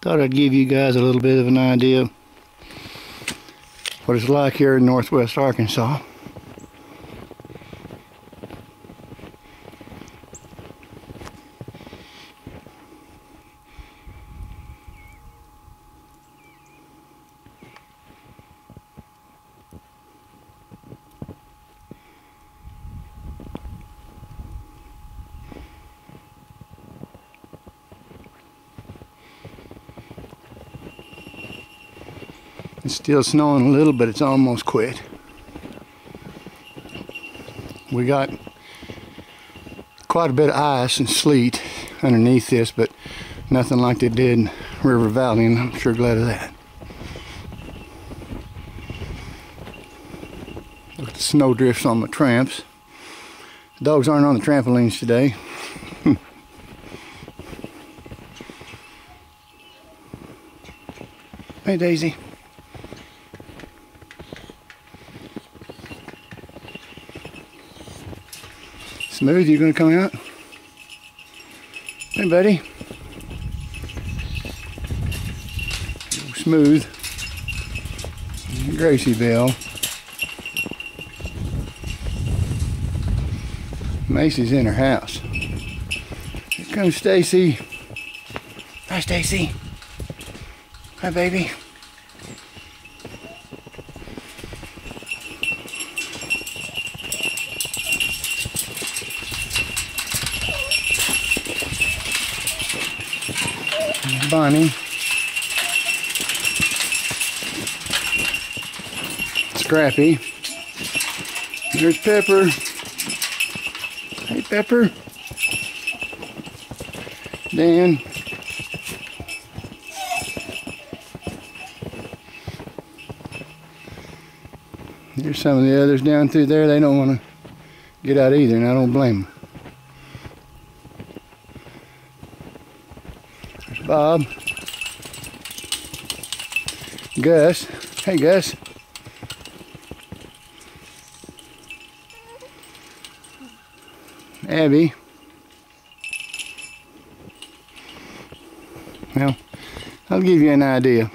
Thought I'd give you guys a little bit of an idea what it's like here in northwest Arkansas. It's still snowing a little, but it's almost quit. We got quite a bit of ice and sleet underneath this, but nothing like they did in River Valley, and I'm sure glad of that. Look at the snow drifts on my tramps. The dogs aren't on the trampolines today. Hey, Daisy. Smooth, you gonna come out? Hey, buddy. Smooth. Gracie Belle. Macy's in her house. Here comes Stacy. Hi, Stacy. Hi, baby. Bonnie. Scrappy. There's Pepper. Hey, Pepper. Dan. There's some of the others down through there. They don't want to get out either, and I don't blame them. There's Bob. Gus. Hey, Gus. Abby. Well, I'll give you an idea.